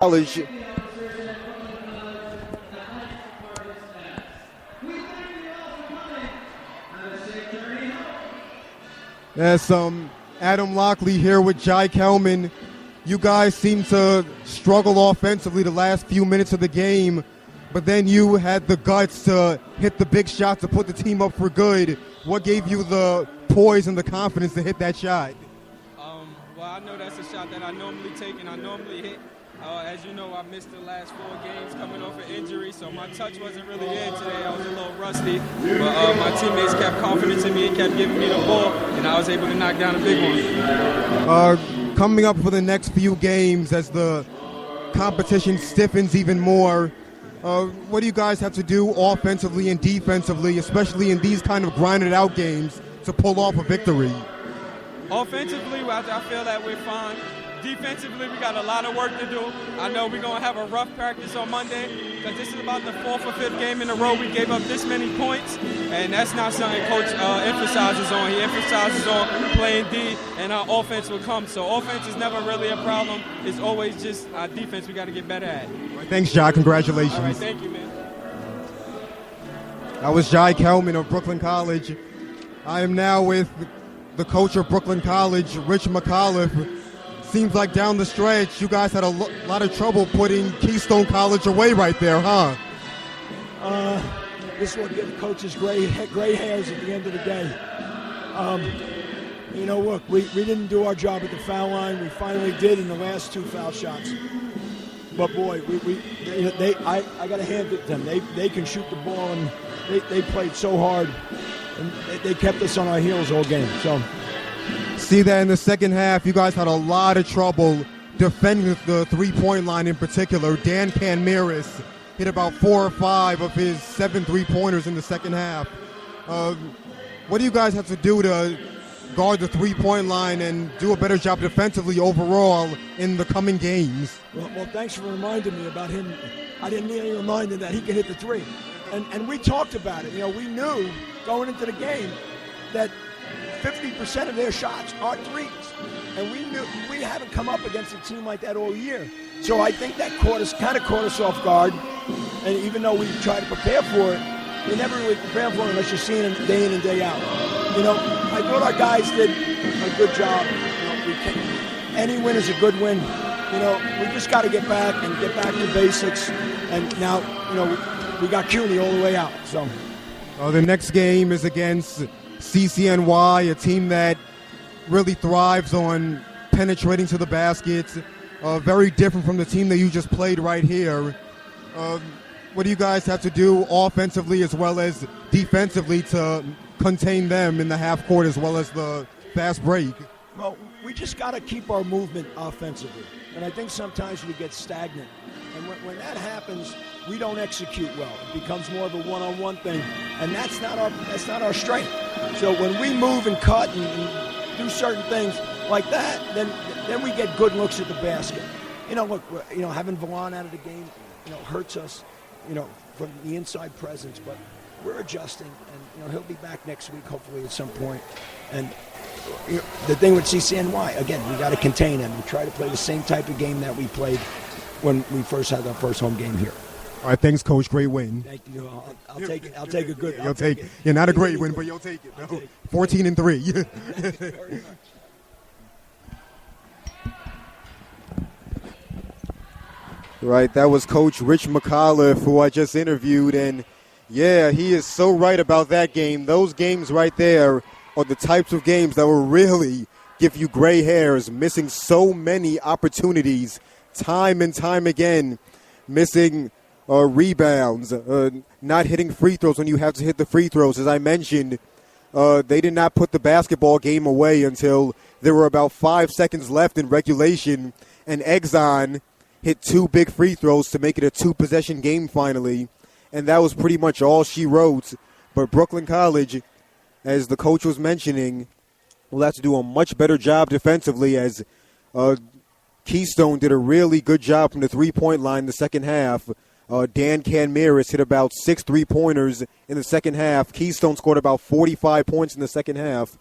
College. That's Adam Lockley here with Jai Kellman. You guys seem to struggle offensively the last few minutes of the game, but then you had the guts to hit the big shot to put the team up for good. What gave you the poise and the confidence to hit that shot? Well, I know that's a shot that I normally take and I normally hit. As you know, I missed the last 4 games coming off an injury, so my touch wasn't really there today. I was a little rusty, but my teammates kept confidence in me and kept giving me the ball, and I was able to knock down a big one. Coming up for the next few games as the competition stiffens even more, what do you guys have to do offensively and defensively, especially in these kind of grinded-out games, to pull off a victory? Offensively, I feel that we're fine. Defensively, we got a lot of work to do. I know we're going to have a rough practice on Monday because this is about the 4th or 5th game in a row we gave up this many points, and that's not something Coach emphasizes on. He emphasizes on playing D, and our offense will come. So offense is never really a problem. It's always just our defense we got to get better at. Thanks, Jai. Congratulations. All right, thank you, man. That was Jai Kellman of Brooklyn College. I am now with the coach of Brooklyn College, Rich Mccallef. Seems like down the stretch, you guys had a lot of trouble putting Keystone College away right there, huh? This is what gives coaches gray hairs at the end of the day. Look, we didn't do our job at the foul line. We finally did in the last 2 foul shots. But boy, I got to hand it to them. They can shoot the ball, and they played so hard, and they kept us on our heels all game. So. See that in the second half, you guys had a lot of trouble defending the three-point line in particular. Dan Canmaris hit about 4 or 5 of his 7 three-pointers in the second half. What do you guys have to do to guard the three-point line and do a better job defensively overall in the coming games? Well, thanks for reminding me about him. I didn't need any reminder that he can hit the three. And we talked about it. We knew going into the game that 50% of their shots are threes, and we knew we haven't come up against a team like that all year. So I think that caught us off guard. And even though we tried to prepare for it, we never really prepare for it unless you're seeing it day in and day out. I thought our guys did a good job. Any win is a good win. We just got to get back to basics. And now, we got CUNY all the way out. So the next game is against CCNY, a team that really thrives on penetrating to the baskets, very different from the team that you just played right here. What do you guys have to do offensively as well as defensively to contain them in the half court as well as the fast break? Well, we just got to keep our movement offensively, and I think sometimes we get stagnant. And when that happens, we don't execute well. It becomes more of a one-on-one thing, and that's not our strength. So when we move and cut and do certain things like that, then we get good looks at the basket. Look, having Vaughn out of the game, hurts us, from the inside presence. But we're adjusting, and he'll be back next week, hopefully at some point. And the thing with CCNY, again, we got to contain them and try to play the same type of game that we played when we first had our first home game here. All right, thanks, Coach. Great win. Thank you. I'll take it. I'll take a good. You'll take it. Yeah, not a great win, but you'll take it. 14-3. Thank you very much. Right, that was Coach Rich Mccallef, who I just interviewed, and yeah, he is so right about that game. Those games right there are the types of games that will really give you gray hairs, missing so many opportunities time and time again, missing rebounds, not hitting free throws when you have to hit the free throws. As I mentioned, they did not put the basketball game away until there were about 5 seconds left in regulation, and Exxon hit 2 big free throws to make it a 2-possession game finally, and that was pretty much all she wrote. But Brooklyn College, as the coach was mentioning, will have to do a much better job defensively, as Keystone did a really good job from the three-point line in the second half. Dan Canmaris hit about 6 3-pointers in the second half. Keystone scored about 45 points in the second half.